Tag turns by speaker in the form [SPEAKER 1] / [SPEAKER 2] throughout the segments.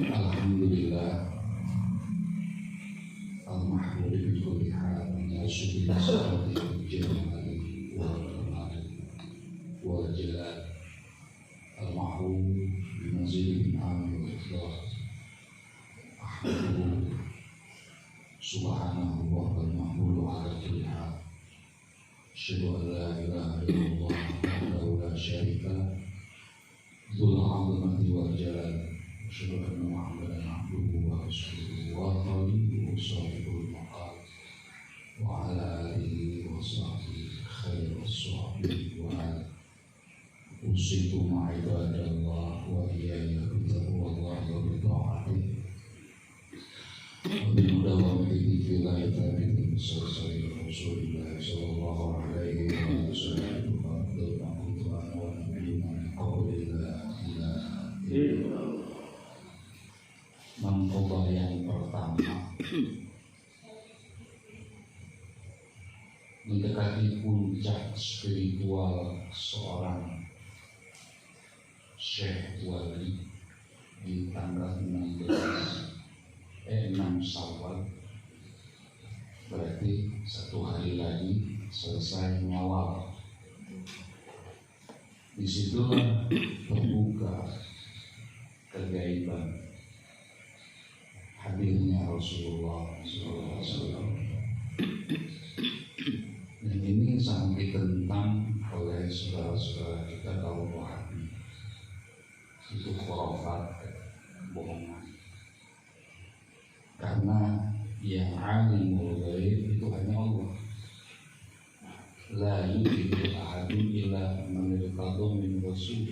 [SPEAKER 1] Alhamdulillah al-mahmud bi kulli hal min syukur salati jamali wa kamal wa jalal al-mahmud bi manzil amin wa ikhlas ahmadu subhanahu wa ta'ala ala kulli hal asyhadu an la ilaha illallah wahdahu la syarika lahu dzul 'azamati wal jalal asyhadu anna Muhammadan abduhu wa rasuluhu wa khaliluhu shadiqul maqal wa ala alihi wa sahbihi khairus sahbihi wa ala usikum ibadallah wa iyaya bittaqwallah wa bita'atihi wa bimudawamati fillahi ta'ala sallallahu Rasulullah sallallahu alaihi wa sallam wa nabiyina mengubah yang pertama mendekati puncak spiritual seorang Syekh Wali di tanggal 6 Syawal, berarti 1 hari lagi selesai Nyawal. Disitulah terbuka kegaiban hadirnya Rasulullah SAW. Dan ini sangat ditentang oleh saudara-saudara kita kaum Wahabi. Itu khurafat, bohongan. Karena yang alimul ghaib itu hanya Allah. La yudhiru ahadun illa man irtadha min rasul.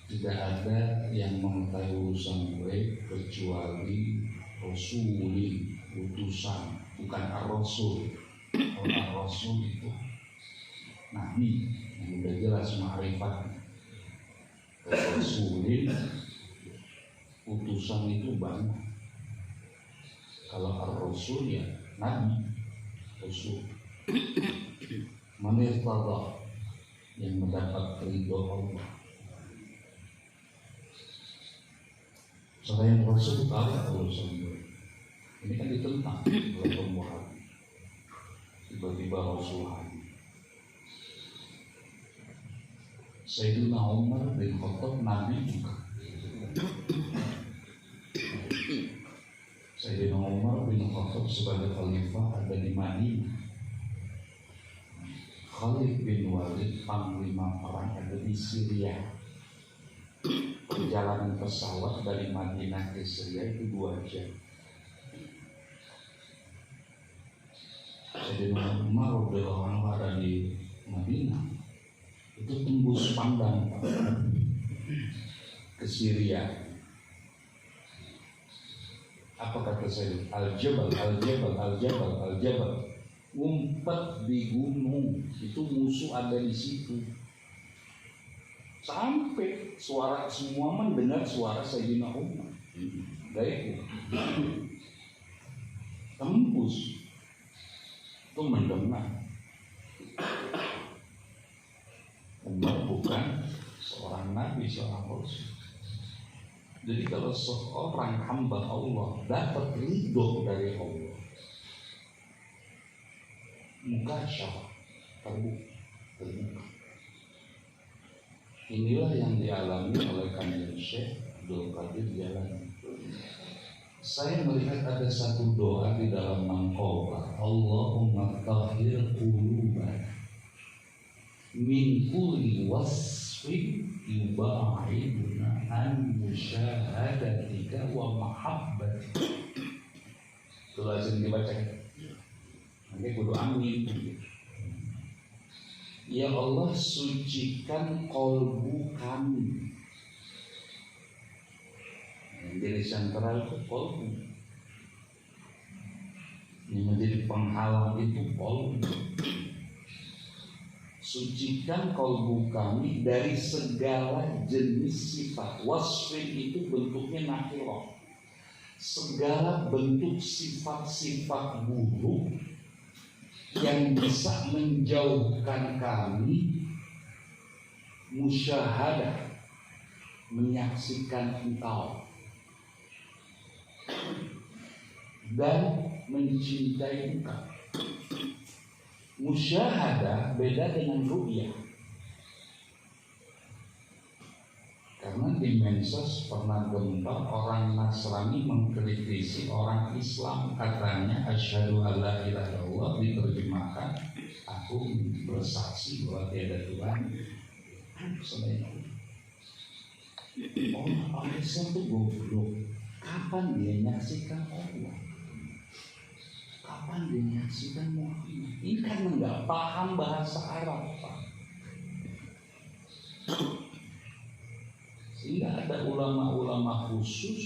[SPEAKER 1] Tidak ada yang mengetahui urusan gaib kecuali Rasuli, utusan, bukan ar-rasul. Kalau ar-rasul itu nabi yang udah jelas ma'rifatnya. Rasulin, utusan itu banyak. Kalau ar-rasul ya nabi, rasul. Man irtadha, yang mendapat ridho Allah. Selain Rasul tahu urusan gue. Ini kan ditentang oleh kaum Wahabi. Tiba-tiba Rasul hadir. Sayyidina Umar bin Khattab Nabi juga. Sayyidina Umar bin Khattab sebagai khalifah ada di Madinah. Khalid bin Walid panglima perang ada di Syria. Perjalanan pesawat dari Madinah ke Syria itu 2 jam. Sayyidina Umar radhiyallahu anhu ada di Madinah. Itu tembus pandang ke Syria. Apa kata saya? Al-Jabal, Al-Jabal, Al-Jabal, Al-Jabal. Ngumpet di gunung. Itu musuh ada di situ. Sampai suara semua mendengar suara Sayyidina Umar. Gaib. Tembus. Itu mendengar. Umar bukan seorang nabi, seorang rasul. Jadi kalau seorang hamba Allah dapat ridho dari Allah, mukasyafah, terbuka. Inilah yang dialami oleh Kanjeng Syekh Abdul Qadir Jailani. Saya melihat ada satu doa di dalam mangkobah. Allahumma tahhir qulubana min kulli wasfin yuba'iduna an musyahadatika wa mahabbatika. Itu lazim dibaca. Nanti kudu amin. Ya Allah, sucikan kolbu kami. Yang jadi sentral itu kolbu. Yang menjadi penghalang itu kolbu. Sucikan kolbu kami dari segala jenis sifat. Wasfin itu bentuknya nakirah. Segala bentuk sifat-sifat buruk yang bisa menjauhkan kami musyahadah, menyaksikan engkau dan mencintai engkau. Musyahadah beda dengan ru'yah. Karena di Mensos pernah gembar orang Nasrani mengkritisi orang Islam, katanya asyhadu alla ilaha illallah, diterjemahkan aku bersaksi bahwa tiada Tuhan selain Allah. Orang Islam itu goblok. Kapan dia menyaksikan Allah? Kapan dia menyaksikan Muhammad? Ini kan nggak paham bahasa Arab, Pak. Sehingga ada ulama-ulama khusus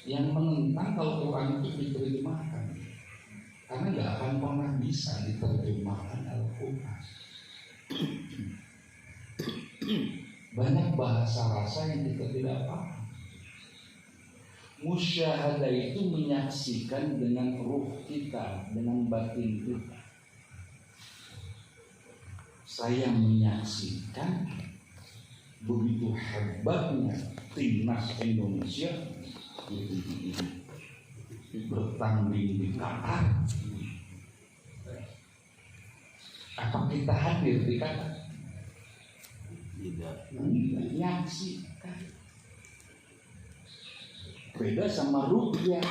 [SPEAKER 1] yang menentang kalau Quran itu diterjemahkan, karena nggak akan pernah bisa diterjemahkan Al-Quran. Banyak bahasa rasa yang kita tidak paham. Musyahadah itu menyaksikan dengan ruh kita, dengan batin kita. Saya menyaksikan begitu hebatnya timnas Indonesia bertanding di Qatar. Apa kita hadir di Qatar? Tidak. Menyaksikan. Beda sama ru'yah.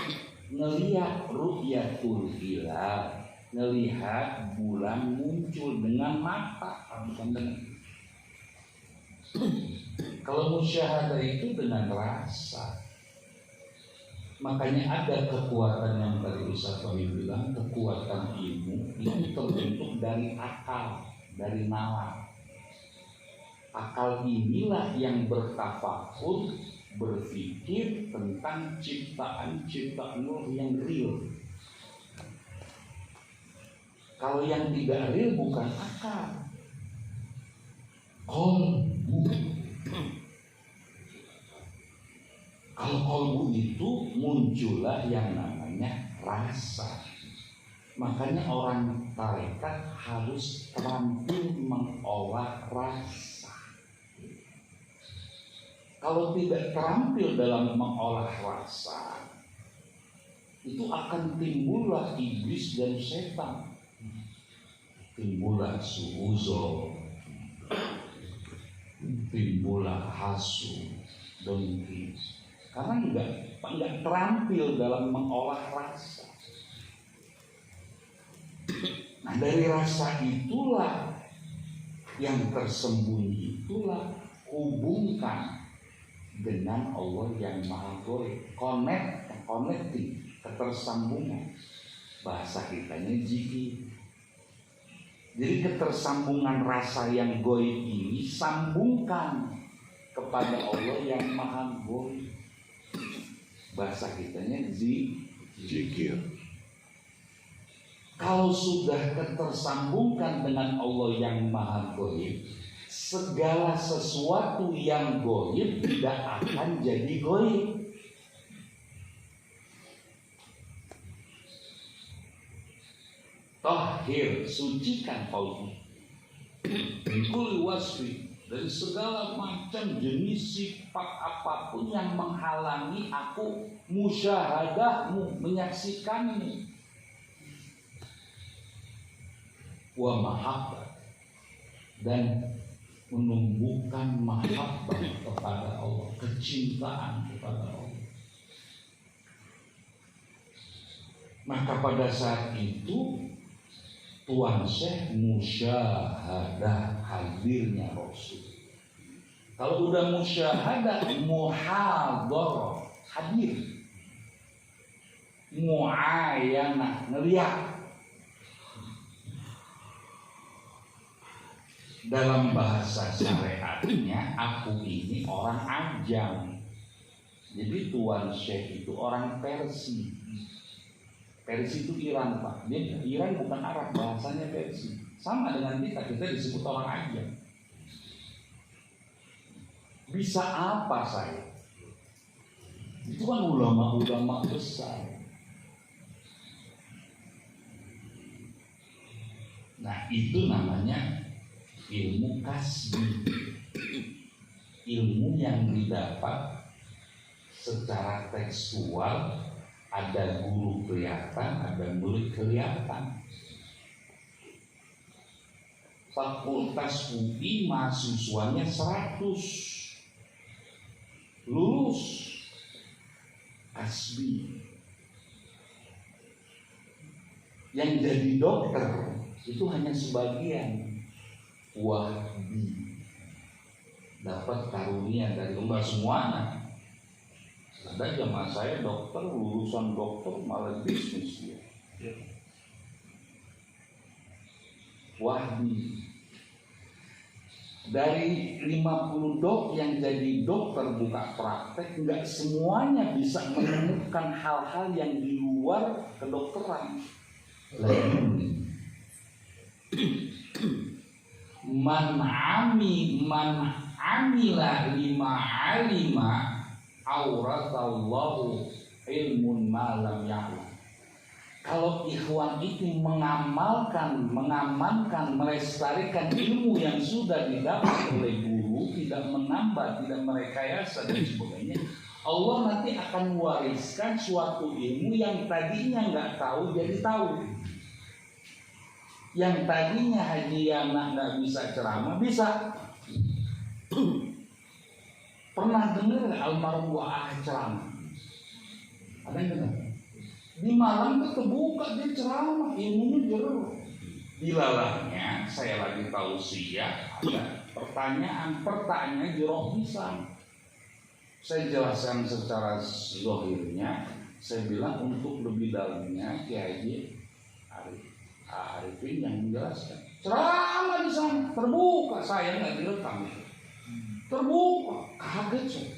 [SPEAKER 1] Ngelihat ru'yatul hilal, ngelihat bulan muncul dengan mata, bukan dengan. Kalau musyahadah itu dengan rasa. Makanya ada kekuatan yang tadi Ustaz Wahid bilang, kekuatan ilmu itu terbentuk dari akal, dari nalar. Akal inilah yang bertafakur, berpikir tentang ciptaan nur yang real. Kalau yang tidak real bukan akal, kolbu. Kalau kolbu itu muncullah yang namanya rasa. Makanya orang tarekat harus terampil mengolah rasa. Kalau tidak terampil dalam mengolah rasa, itu akan timbullah iblis dan setan. Timbullah suuzon, timbullah hasu, dengki. Karena enggak terampil dalam mengolah rasa. Nah, dari rasa itulah yang tersembunyi, itulah hubungkan dengan Allah yang Maha Goib. Connecting, ketersambungan. Bahasa kitanya jiki. Jadi ketersambungan rasa yang goib ini sambungkan kepada Allah yang Maha Goib. Bahasa kitanya zikir. Kalau sudah ketersambungkan dengan Allah yang Maha Goib, segala sesuatu yang goib tidak akan jadi goib. Tahhir, sucikan qalbi. Kulli wasfi, dari segala macam jenis sifat apapun yang menghalangi aku musyahadahmu, menyaksikanmu. Wa mahabbah, dan menumbuhkan mahabbah kepada Allah, kecintaan kepada Allah. Maka pada saat itu Tuan Syekh musyahadah hadirnya Rasul. Kalau udah musyahadah, muhadharah, hadir. Muayanah, ngeliat. Dalam bahasa syariatnya, aku ini orang Ajam. Jadi Tuan Syekh itu orang Persia. Persia itu Iran, Pak. Dia Iran bukan Arab, bahasanya Persia. Sama dengan kita disebut orang Ajam. Bisa apa saya? Itu kan ulama-ulama besar. Nah, itu namanya ilmu kasbi. ilmu yang didapat secara tekstual, ada guru kelihatan, ada murid kelihatan. Fakultas UI mahasiswanya 100, lulus kasbi. Yang jadi dokter itu hanya sebagian. Wahdi dapat karunia dari enggak semuanya. Ada jamaah saya dokter, lulusan dokter malah bisnis dia. Wahdi. Dari 50 dok yang jadi dokter buka praktek, enggak semuanya bisa menemukan hal-hal yang di luar kedokteran. Man amila lima alima auratallahu ilmun malam ya'lam. Kalau ikhwan itu mengamankan, melestarikan ilmu yang sudah didapat oleh guru, tidak menambah, tidak merekayasa dan sebagainya, Allah nanti akan mewariskan suatu ilmu yang tadinya nggak tahu jadi tahu. Yang tadinya Haji Yana nggak bisa ceramah bisa. Pernah dengar almarhum Wa'ah ceramah? Ada yang dengar? Di Malang itu terbuka dia ceramah, ilmunya jeruk. Dilalahnya saya lagi tausiah, ada pertanyaan jeruk bisa. Saya jelaskan secara zahirnya, saya bilang untuk lebih dalamnya Kiai Haji Arifin yang menjelaskan. Ceramah di sana terbuka, saya nggak direkam itu. Terbuka, kaget saya.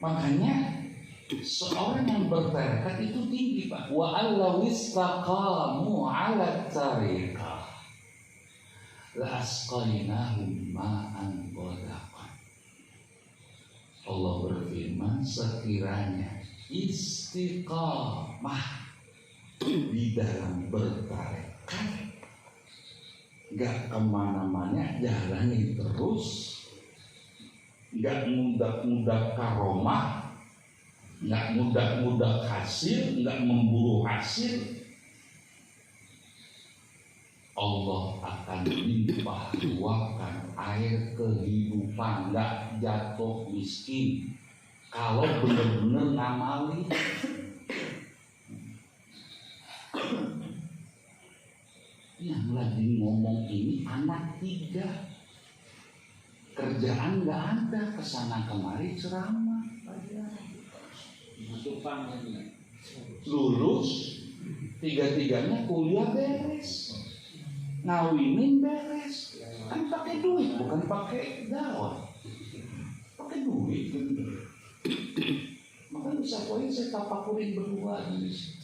[SPEAKER 1] Makanya seorang yang bertarikat itu tinggi, Pak. Wa allaw istaqamu 'ala tariqah la asqainahum ma'an ghadaqan. Allah berfirman, sekiranya istiqamah di dalam bertarekat, gak kemana-mana, jalani terus, gak mudah-mudah karomah, gak mudah-mudah hasil, gak memburu hasil, Allah akan limpah ruahkan air kehidupan, gak jatuh miskin kalau benar-benar ngamali. Yang lagi ngomong ini anak 3, kerjaan nggak ada, kesana kemari ceramah aja. Lulus, 3-tiganya kuliah beres, ngawinin beres, kan pakai duit bukan pakai dakwah, pakai duit. Makanya bisa poin saya tapakurin berdua di sini.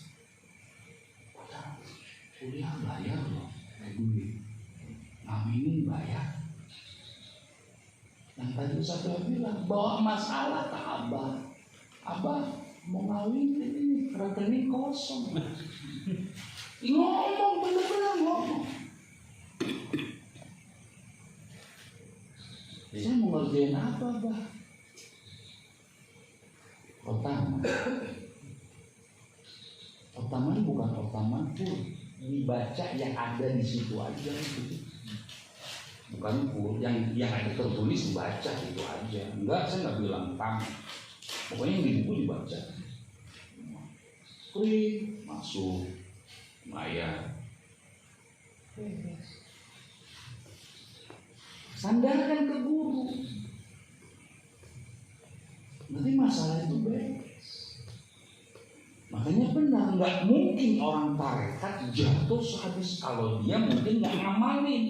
[SPEAKER 1] Kuliah bayar loh, pakai duit, ngawinin bayar. Yang tadi saya bilang bawa masalah ke abah, abah mau ngawinin ini rekening kosong. Ngomong bener-bener ngomong. Saya mau ngerjain apa, Bah? Otaman bukan otaman pun, dibaca yang ada di situ aja gitu. Bukan pun yang ada tertulis dibaca itu aja. Enggak, saya nggak bilang taman. Pokoknya yang di buku dibaca. Klik, masuk, bayar. Sandarkan ke guru. Nanti masalah itu beres. Makanya benar, nggak mungkin orang tarekat jatuh sehabis kalau dia mungkin nggak ngamalin.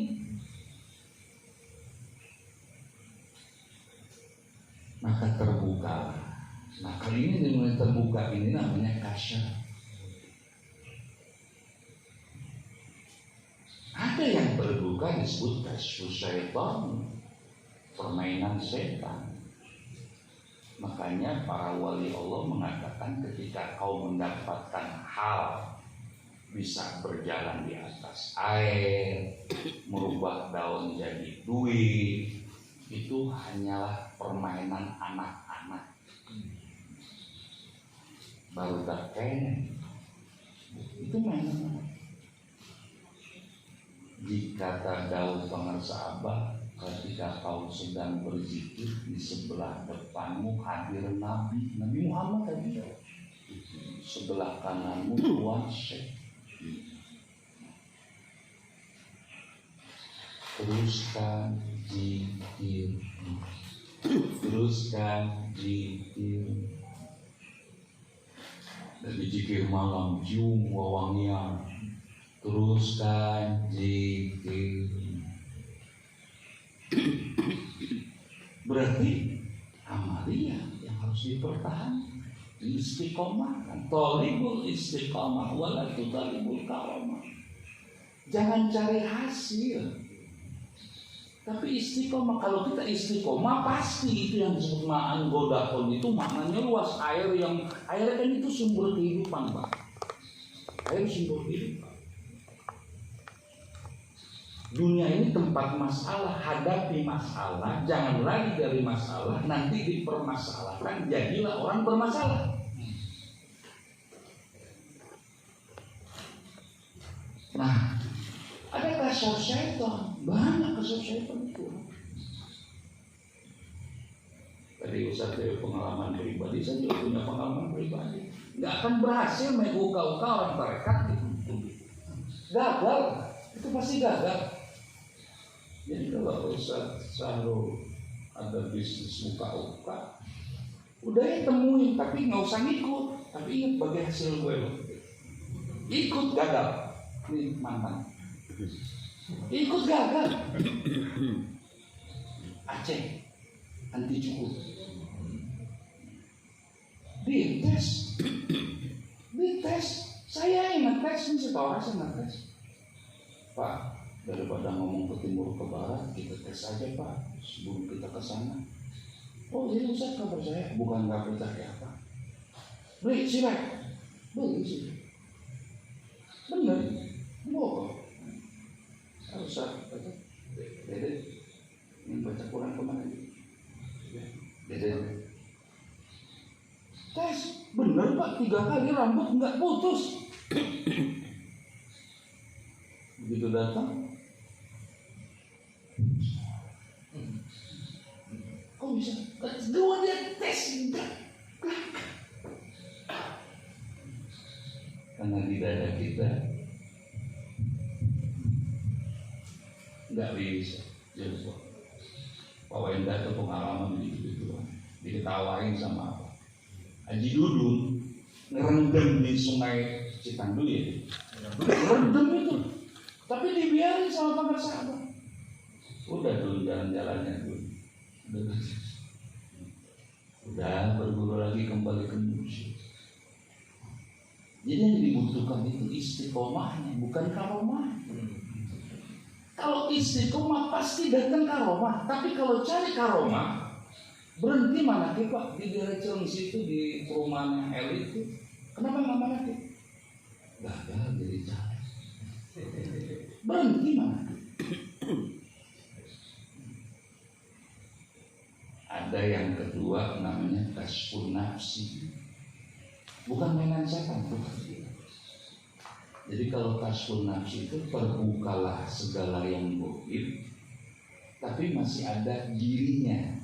[SPEAKER 1] Maka terbuka. Nah kali ini dimulai terbuka, ini namanya kasyaf. Ada yang terbuka disebut kasyaf syaitan, permainan setan. Makanya para wali Allah mengatakan ketika kau mendapatkan hal
[SPEAKER 2] bisa berjalan di atas air, merubah daun jadi duit, itu hanyalah permainan anak-anak. Baru terkena itu mainan. Jika Daud pengersa Abah, ketika kau sedang berzikir di sebelah depanmu hadir Nabi Muhammad tadi, sebelah kananmu Tuan Syekh. Teruskan zikir, teruskan zikir. Dari zikir malam cium wawangian, teruskan zikir. Berarti amalia yang harus dipertahankan, istiqomah kan. Tolibul istiqomah wala tutalibul karamah. Jangan cari hasil, tapi istiqomah. Kalau kita istiqomah pasti itu yang disebut ma'an godakon itu maknanya luas. Air kan itu sumber kehidupan, Pak. Air sumber kehidupan. Dunia ini tempat masalah, hadapi masalah, jangan lagi dari masalah, nanti dipermasalahkan, jadilah orang bermasalah. Nah, ada kasar syaitan, banyak kasar syaitan itu. Tadi Ustaz dari pengalaman pribadi, saya juga punya pengalaman pribadi. Nggak akan berhasil menguka-uka orang tarekat itu. Gagal, itu pasti gagal. Jadi kalau Ustaz Sahrul ada bisnis buka-buka, udah ya temuin, tapi nggak usah ngikut. Tapi ingat bagi hasil gue loh. Ikut gagal, ini mantan. Ikut gagal. Aceh anti cukup. Dites. Saya yang ngetes, ini setahu saya ngetes. Pak, daripada ngomong ke timur ke barat, kita tes aja Pak sebelum kita ke sana. Oh jadi Ustaz nggak percaya? Bukan nggak percaya Pak. Beli silat, beli sih. Bener, bohong. Ustaz, Dede, ini baca Quran kemana? Dede, tes, bener Pak, 3 kali rambut nggak putus. Begitu datang, kok bisa? Gue dia tes enggak. Karena di dada kita nggak bisa. Jadi Pak Wenda itu pengalaman gitu, diketawain sama apa? Haji Dudun ngerendam di sungai Citandu ya, ngerendam itu, tapi dibiarin sama pengersa Abah. Udah dulu jalan-jalannya dulu. Udah berguru lagi kembali ke musik. Jadi yang dibutuhkan itu istiqomahnya, bukan karomah. Kalau istiqomah pasti datang karomah, tapi kalau cari karomah berhenti mana Pak di daerah Cilengsi itu di perumahan elit itu. Kenapa nggak mana gagal jadi cari. Berhenti mana? Ada yang kedua namanya kasfun nafsi. Bukan mainan setan, bukan. Jadi kalau kasfun nafsi itu terbukalah segala yang gaib, tapi masih ada dirinya,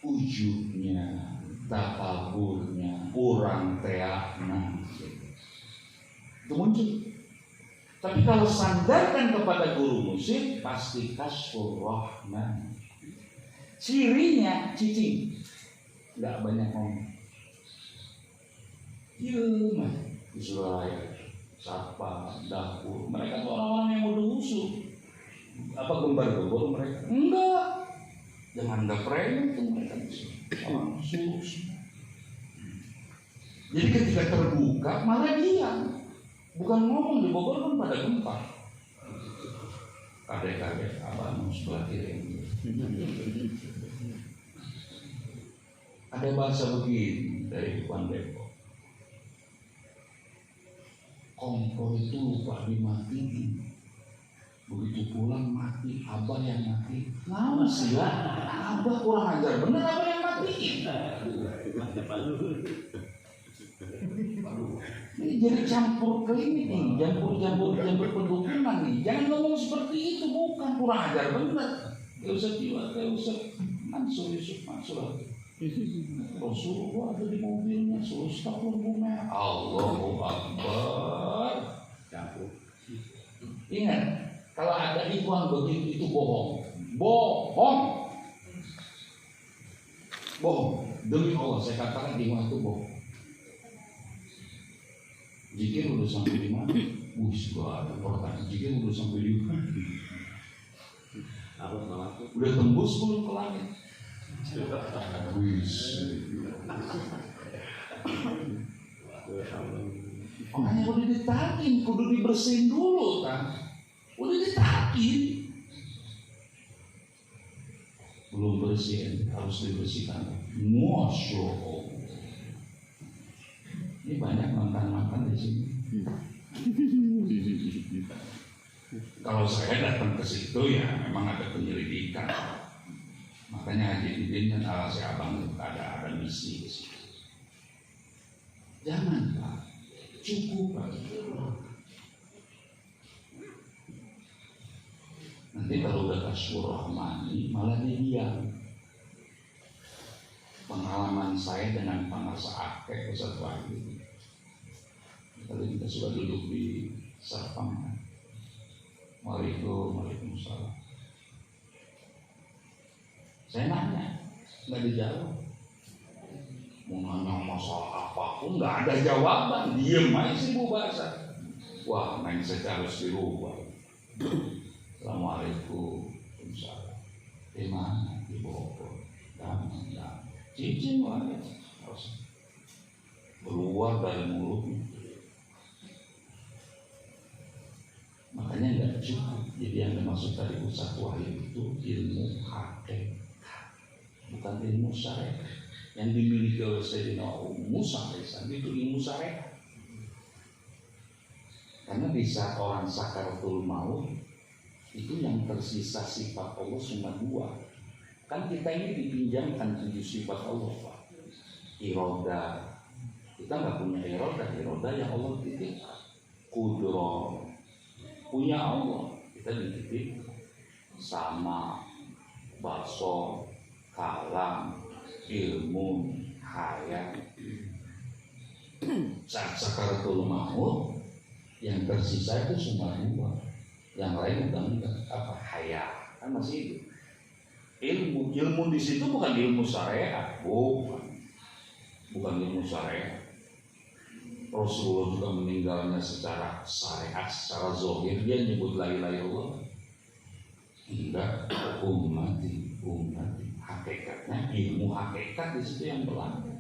[SPEAKER 2] ujubnya, takaburnya, orang teakna. Itu muncul. Tapi kalau sandarkan kepada guru musik, pasti kasfur rahman. Cirinya cicing, nggak banyak ngomong. Iya, di Surabaya, Sapa, Dapur, mereka tuh orang-orang yang udah usul. Apa gembar-gembor mereka? Enggak, jangan ada premium tuh mereka orang sus. Jadi ketika terbuka malah diam, bukan ngomong. Di Bogor kan pada gempa. Kadek-kadek abang sebelah kiri. Ada bahasa begini dari Iwan Depok. kompor itu lupa dimatiin. Begitu pulang mati, abah yang mati. Ngawas sih ya, abah kurang ajar bener, abah yang matiin. Ini jadi campur klinik nih, campur pendukungan nih. Jangan ngomong seperti itu, bukan kurang ajar bener. Gak usah jiwa, gak usah Mansur Yusuf Mansur. Rasulullah ada di mobilnya, suruh stop rumah. Allahu Akbar. Campur. Ingat, kalau ada ikhwan begitu itu bohong. Bohong. Bohong. Demi Allah saya katakan ikhwan itu bohong. Jika udah sampai di mana? Gak ada pertanyaan. Jika udah sampai di mana? Udah tembus belum ke langit? Makanya udah ditakin, kudu dibersihin dulu kan? Udah ditakin, belum bersih, harus dibersihkan. Masya Allah. Ini banyak mantan-mantan di sini. Kalau saya datang ke situ ya memang ada penyelidikan. Makanya Haji Didin dan si Abang ada misi di situ. Jangan Pak, cukup Pak. Nanti kalau udah kasur rahmani malah diam. Pengalaman saya dengan pengarsa akeh Ustaz Wahyu. Tadi kita sudah duduk di Sarpam kan. Waalaikumsalam. Saya nanya, nggak dijawab. Mau nanya masalah apapun nggak ada jawaban, diem aja sih Bu bahasa. Wah, mindset harus dirubah. Assalamualaikum, Waalaikumsalam. Di mana? Di Bogor. Damai. Cincin aja harus keluar dari mulutnya. Makanya nggak cukup. Jadi yang dimaksud tadi Ustaz Wahyu itu ilmu hakikat, bukan ilmu syariat. Yang dimiliki oleh Sayyidina Musa itu ilmu syariat. Karena bisa orang sakaratul maut itu yang tersisa sifat Allah cuma 2. Kan kita ini dipinjamkan 7 sifat Allah, Pak. Iroda, kita nggak punya iroda yang Allah titipkan. Kudro, punya Allah, kita dititip sama baso, kalam, ilmu, hayat. Saat sakaratul maut yang tersisa itu cuma 2. Yang lain udah enggak, hayat kan masih hidup. Ilmu di situ bukan ilmu syariat, bukan ilmu syariat. Rasulullah juga meninggalnya secara syariat, secara zahir, dia nyebut la ilaha illallah. Enggak, ummati. Hakikatnya ilmu hakikat di situ yang berlaku.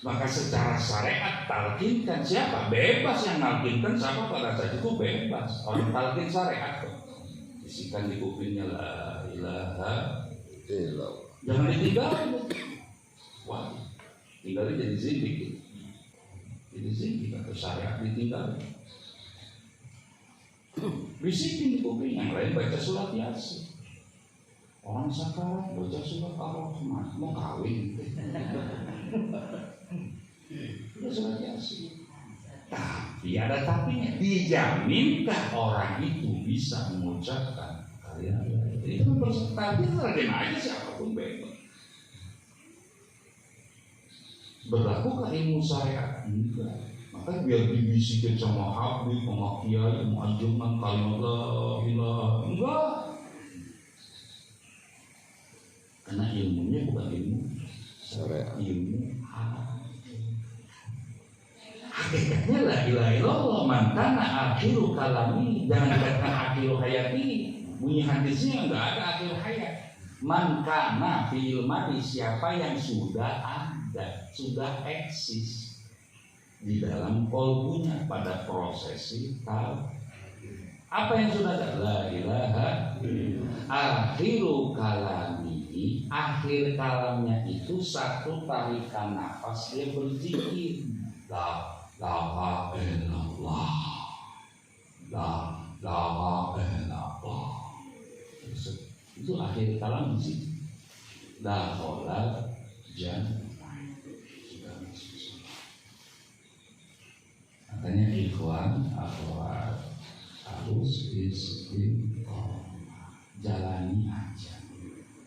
[SPEAKER 2] Maka secara syariat talqinkan siapa? Bebas yang nalkinkan siapa pada saat itu bebas. Orang talqin syariat bisikan di kupingnya la ilaha illallah. Jangan ditinggalin. Wah, tinggalin jadi zindik. Jadi zindik atau syariat ditinggalin. Bisikin di kuping, yang lain baca surat Yasin. Orang sakarat baca surat Ar-Rahman, mau kawin. Itu surat Yasin. Tapi ada tapinya, dijaminkah orang itu bisa mengucapkan kalian itu tapi terjadi aja siapapun bebas. Berlaku ilmu syariat? Enggak. Maka biar dibisikin sama habib, sama kiai, mengajukan kalimat la ilaha enggak. Karena ilmunya bukan ilmu syariat, ilmu hakikatnya la ilaha illallah man kana akhiru kalami, jangan dikatakan akhiru hayati. Bunyi hadisnya enggak ada akhir hayat. Man kana fil madi, siapa yang sudah ada, sudah eksis di dalam kolbunya pada prosesi tahu. Apa yang sudah ada? La ilaha akhiru kalami, akhir kalamnya itu satu tarikan nafas dia berzikir. La
[SPEAKER 1] La ilaha illallah. La ilaha illallah. Itu akhir kalam sih. La sholat sudah masuk. Makanya ikhwan, akhwat harus istiqomah. Jalani aja,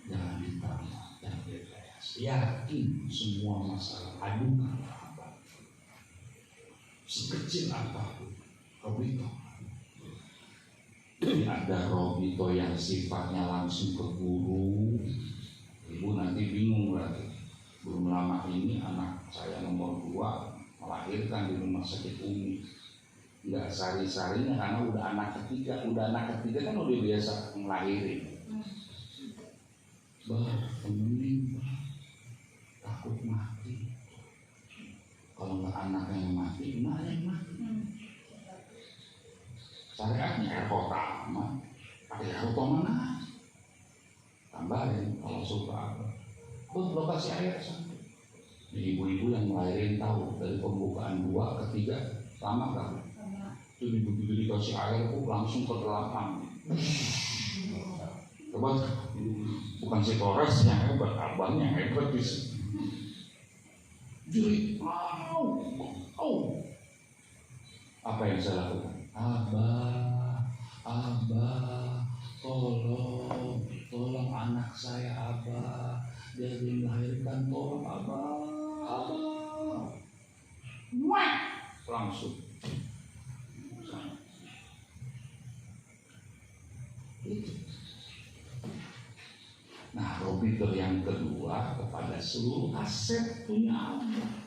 [SPEAKER 1] jangan ditambah, jangan direkayasa. Yakin semua masalah adukan apa, sekecil apapun, Robito. Jadi ada Robito yang sifatnya langsung ke guru. Ibu nanti bingung berarti. Belum lama ini anak saya nomor 2 melahirkan di rumah sakit Umi. Enggak sari-sarinya karena udah anak ketiga kan udah biasa ngelahirin. Temenin takut mati. Kalau nggak anaknya yang mati, emaknya yang mati. Syariatnya air pertama, pakai air mana? Tambahin kalau suka apa? Lokasi air sampai. Ibu-ibu yang melahirin tahu dari pembukaan 2 ke 3 lama kan? Itu begitu dikasih air kok langsung ke 8. Coba bukan si Torres yang hebat, abangnya hebat bisa. Jadi, apa yang saya lakukan? Abah, tolong anak saya Abah, dia belum melahirkan, tolong Abah. Langsung. Itu. Nah, Robito yang kedua kepada seluruh aset punya Allah.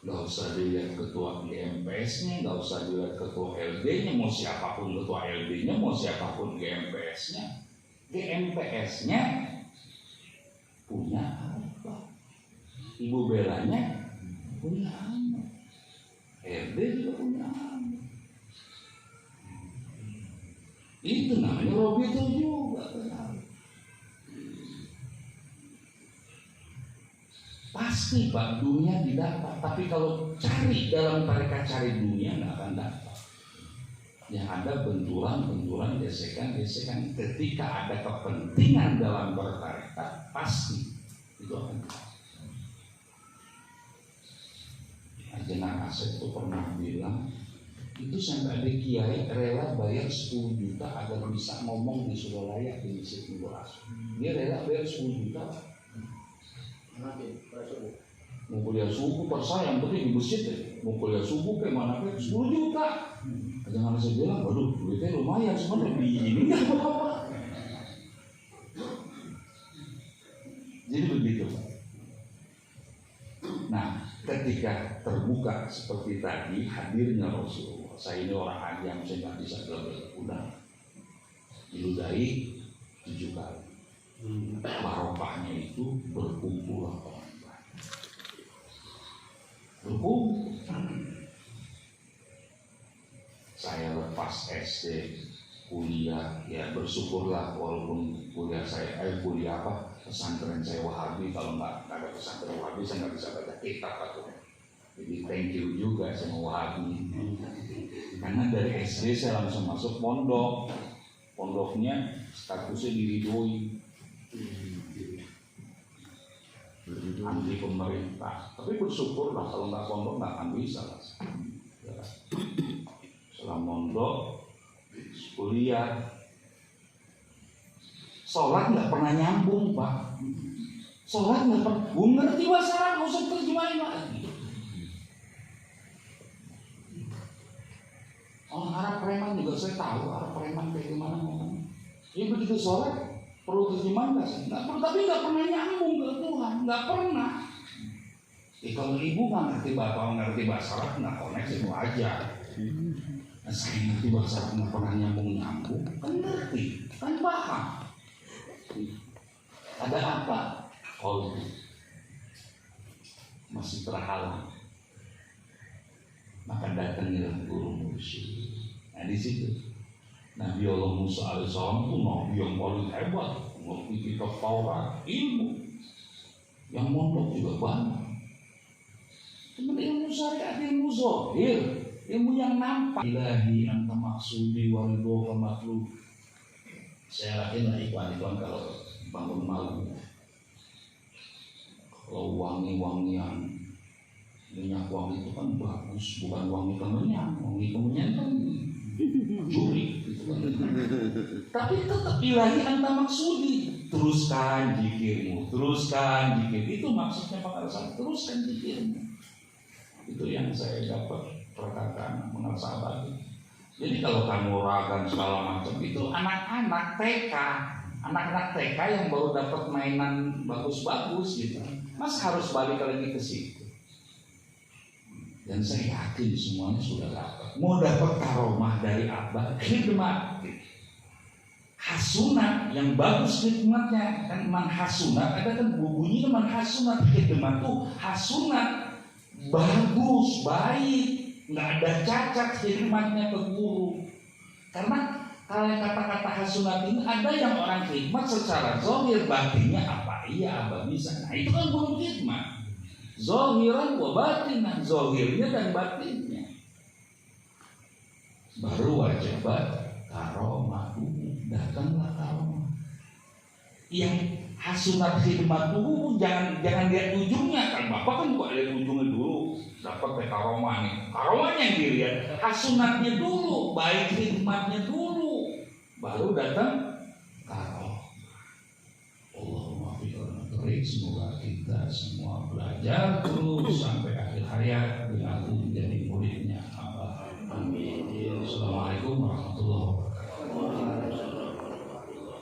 [SPEAKER 1] Gak usah dilihat ketua GMPS-nya, gak usah dilihat ketua LD-nya, mau siapapun ketua LD-nya, mau siapapun GMPS-nya. GMPS-nya punya apa? Ibu Belanya punya apa? LD juga punya apa? Itu namanya Robito juga. Pasti Pak, dunia didapat. Tapi kalau cari dalam tarekat cari dunia nggak akan dapat. Yang ada benturan, gesekan. Ketika ada kepentingan dalam bertarekat, pasti itu akan dapat. Jenang Asep itu pernah bilang, itu sampai ada kiai rela bayar 10 juta agar bisa ngomong di Suralaya di Masjid Nurul Asri. Dia rela bayar 10 juta. Mau kuliah subuh persa yang penting di masjid ya. Mau kuliah subuh kayak mana kayak 10 juta. Jangan saya bilang, waduh duitnya lumayan sebenarnya ini nggak apa-apa. Jadi begitu Pak. Nah, ketika terbuka seperti tadi hadirnya Rasulullah, saya ini orang ajam, saya nggak bisa udah diludahi 7 kali. Barokahnya itu berkumpul orang banyak. Berkumpul. Saya lepas SD, kuliah, ya bersyukurlah walaupun kuliah pesantren saya Wahabi. Kalau nggak ada pesantren Wahabi saya nggak bisa baca kitab atau. Jadi thank you juga sama Wahabi. Karena dari SD saya langsung masuk pondok. Pondoknya statusnya diridhoi. Anti pemerintah, tapi bersyukurlah kalau nggak pondok nggak akan bisa lah. Setelah pondok, kuliah, sholat nggak pernah nyambung Pak. Sholat nggak pernah, gue ngerti bahasa Arab, nggak usah terjemahin lagi. Orang Arab preman juga saya tahu, Arab preman kayak gimana ngomongnya. Ya begitu sholat perlu terjemahan nggak perlu, tapi nggak pernah nyambung ke Tuhan, nggak pernah. Kalau ibu nggak ngerti bapak ngerti bahasa Arab nggak koneksi itu aja. Nah, saya ngerti bahasa Arab nggak pernah nyambung kan ngerti, kan paham. Ada apa? Oh, masih terhalang. Maka datangilah guru mursyid. Nah di situ. Nabi Allah Musa alaihissalam itu nabi yang paling hebat, ngerti kitab Taurat, ilmu. Yang mondok juga banyak.
[SPEAKER 2] Cuma ilmu syariat, ilmu zahir, ilmu yang nampak. Ilahi anta maksudi wa ridho makhluk. Saya yakin lah ikhwan kalau bangun malam, kalau wangi-wangian minyak wangi itu kan bagus, bukan wangi kemenyan. Wangi kemenyan kan juri gitu kan. Tapi tetap ilahi anta maksudi. Teruskan zikirmu, teruskan zikir. Itu maksudnya Pak Arsan, teruskan zikirmu. Itu yang saya dapat perkataan menasabah. Jadi kalau kamu ragan segala macam itu anak-anak TK, anak-anak TK yang baru dapat mainan bagus-bagus gitu. Mas harus balik lagi ke situ. Dan saya yakin semuanya sudah dapat. Mau dapat karomah dari apa? Khidmat. Hasunat yang bagus khidmatnya kan man hasunat, ada kan bunyinya man hasunat. Khidmat tuh hasunat bagus, baik, nggak ada cacat khidmatnya ke guru. Karena kalau kata-kata hasunat ini ada yang orang khidmat secara zahir, batinnya apa? Iya, apa bisa. Nah itu kan belum khidmat. Zahiran wa batinan, zahirnya dan batinnya. Baru wajibat karomah, datanglah karomah. Yang hasunat khidmat dulu, jangan lihat ujungnya kan. Bapak kan kok lihat ujungnya dulu, dapat karomah nih. Karomahnya yang dilihat, hasunatnya dulu, baik khidmatnya dulu, baru datang karomah. Allahumma fiqhana tariq. Semoga kita semua belajar terus sampai akhir hayat dengan menjadi muridnya. Amin. Assalamualaikum warahmatullahi wabarakatuh.